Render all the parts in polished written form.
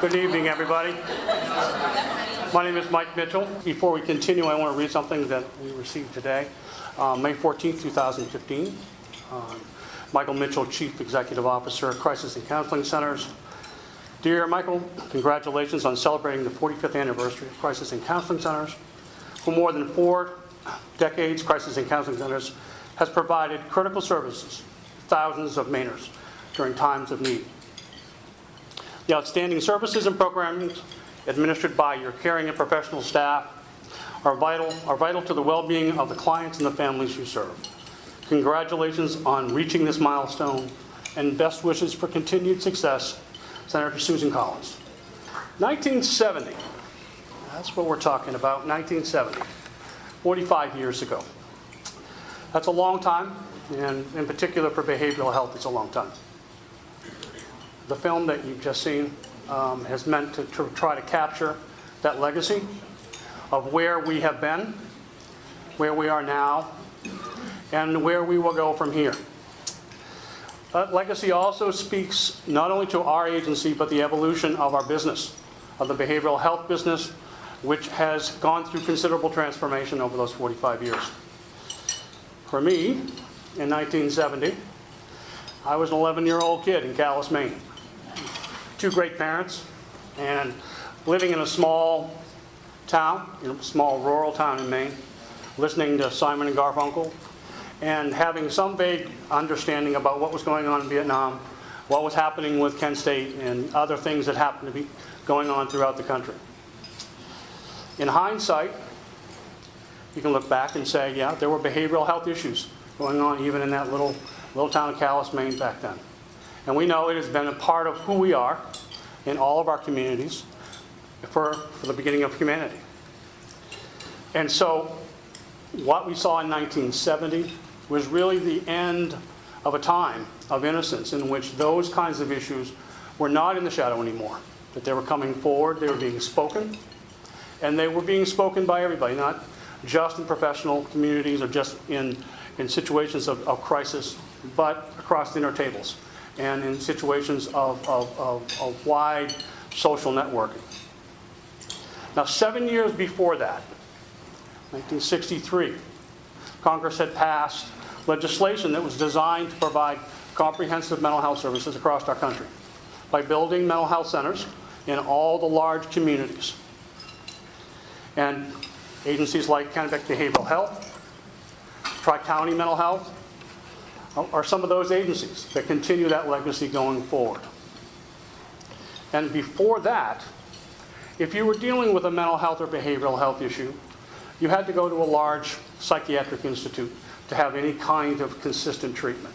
Good evening, everybody. My name is Mike Mitchell. Before we continue, I want to read something that we received today, May 14th, 2015. Michael Mitchell, Chief Executive Officer, Crisis and Counseling Centers. Dear Michael, congratulations on celebrating the 45th anniversary of Crisis and Counseling Centers. For more than 4 decades, Crisis and Counseling Centers has provided critical services to thousands of Mainers during times of need. The outstanding services and programs administered by your caring and professional staff are vital to the well-being of the clients and the families you serve. Congratulations on reaching this milestone, and best wishes for continued success, Senator Susan Collins. 1970, that's what we're talking about, 1970, 45 years ago. That's a long time, and in particular for behavioral health, it's a long time. The film that you've just seen has meant to try to capture that legacy of where we have been, where we are now, and where we will go from here. That legacy also speaks not only to our agency, but the evolution of our business, of the behavioral health business, which has gone through considerable transformation over those 45 years. For me, in 1970, I was an 11-year-old kid in Calais, Maine. 2 great parents, and living in a small town, small rural town in Maine, listening to Simon and Garfunkel, and having some vague understanding about what was going on in Vietnam, what was happening with Kent State, and other things that happened to be going on throughout the country. In hindsight, you can look back and say, yeah, there were behavioral health issues going on even in that little town of Calais, Maine back then. And we know it has been a part of who we are in all of our communities for the beginning of humanity. And so what we saw in 1970 was really the end of a time of innocence in which those kinds of issues were not in the shadow anymore, that they were coming forward, they were being spoken, and they were being spoken by everybody, not just in professional communities or just in situations of crisis, but across dinner tables and in situations of wide social networking. Now, 7 years before that, 1963, Congress had passed legislation that was designed to provide comprehensive mental health services across our country by building mental health centers in all the large communities. And agencies like Kennebec Behavioral Health, Tri-County Mental Health, are some of those agencies that continue that legacy going forward. And before that, if you were dealing with a mental health or behavioral health issue, you had to go to a large psychiatric institute to have any kind of consistent treatment.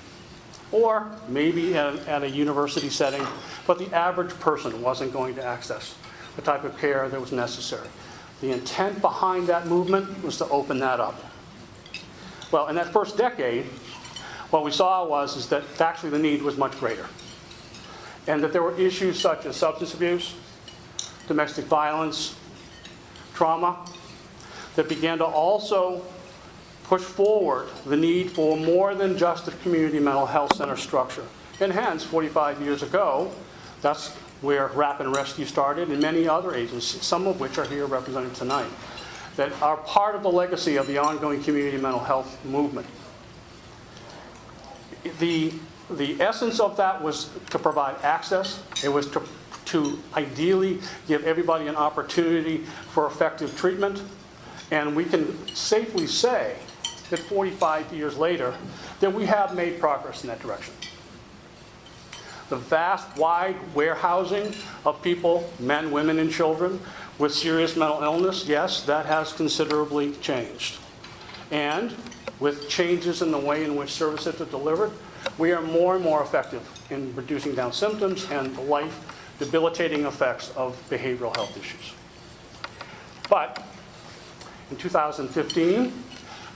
Or maybe at a university setting, but the average person wasn't going to access the type of care that was necessary. The intent behind that movement was to open that up. Well, in that first decade, what we saw is that actually the need was much greater. And that there were issues such as substance abuse, domestic violence, trauma, that began to also push forward the need for more than just a community mental health center structure. And hence, 45 years ago, that's where Rapid Rescue started and many other agencies, some of which are here represented tonight, that are part of the legacy of the ongoing community mental health movement. The essence of that was to provide access. It was to ideally give everybody an opportunity for effective treatment. And we can safely say that 45 years later, that we have made progress in that direction. The vast, wide warehousing of people, men, women, and children with serious mental illness, yes, that has considerably changed. And with changes in the way in which services are delivered, we are more and more effective in reducing down symptoms and the life-debilitating effects of behavioral health issues. But in 2015,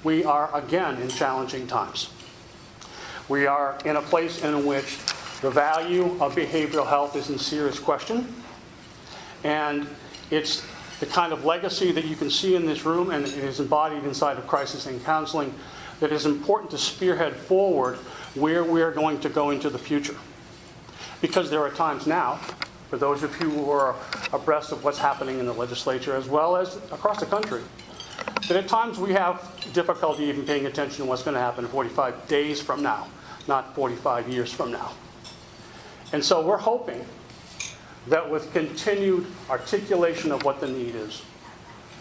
we are again in challenging times. We are in a place in which the value of behavioral health is in serious question. And it's the kind of legacy that you can see in this room and is embodied inside of Crisis and Counseling that is important to spearhead forward where we're going to go into the future. Because there are times now for those of you who are abreast of what's happening in the legislature as well as across the country, that at times we have difficulty even paying attention to what's going to happen 45 days from now, not 45 years from now. And so we're hoping that with continued articulation of what the need is,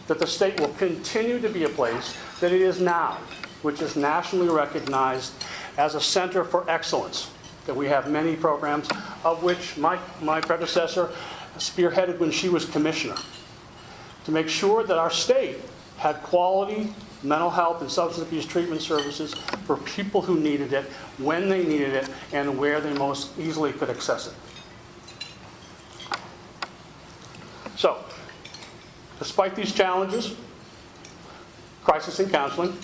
that the state will continue to be a place that it is now, which is nationally recognized as a center for excellence, that we have many programs, of which my predecessor spearheaded when she was commissioner, to make sure that our state had quality mental health and substance abuse treatment services for people who needed it, when they needed it, and where they most easily could access it. So, despite these challenges, Crisis in Counseling,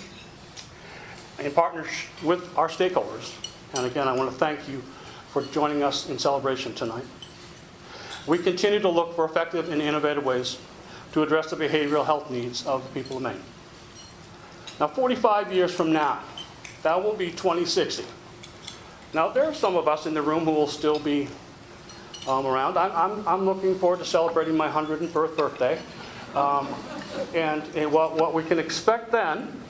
in partnership with our stakeholders, and again, I want to thank you for joining us in celebration tonight, we continue to look for effective and innovative ways to address the behavioral health needs of the people of Maine. Now, 45 years from now, that will be 2060. Now, there are some of us in the room who will still be around. I'm looking forward to celebrating my 101st birthday. And what we can expect then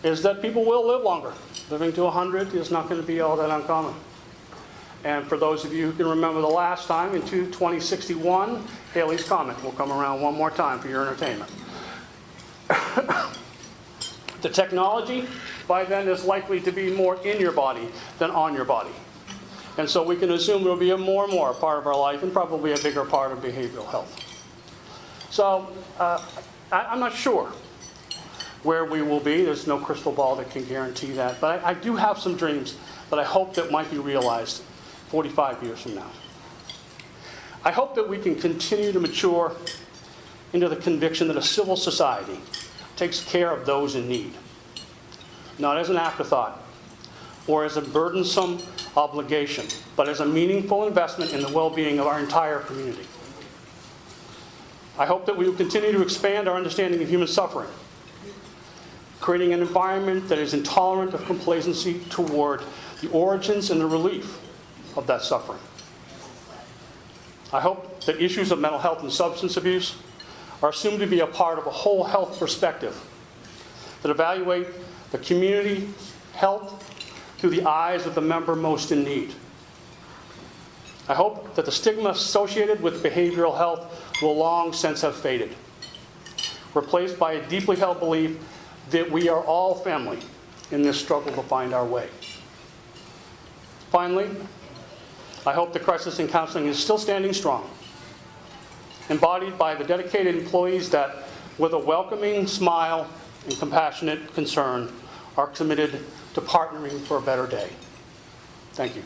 is that people will live longer. Living to 100 is not going to be all that uncommon. And for those of you who can remember the last time, in 2061, Haley's Comet will come around one more time for your entertainment. The technology by then is likely to be more in your body than on your body. And so we can assume it will be a more and more part of our life and probably a bigger part of behavioral health. So I'm not sure where we will be. There's no crystal ball that can guarantee that. But I do have some dreams that I hope that might be realized 45 years from now. I hope that we can continue to mature into the conviction that a civil society takes care of those in need, not as an afterthought or as a burdensome obligation, but as a meaningful investment in the well-being of our entire community. I hope that we will continue to expand our understanding of human suffering, creating an environment that is intolerant of complacency toward the origins and the relief of that suffering. I hope that issues of mental health and substance abuse are assumed to be a part of a whole health perspective that evaluate the community health through the eyes of the member most in need. I hope that the stigma associated with behavioral health will long since have faded, replaced by a deeply held belief that we are all family in this struggle to find our way. Finally, I hope that Crisis in Counseling is still standing strong, embodied by the dedicated employees that, with a welcoming smile and compassionate concern, are committed to partnering for a better day. Thank you.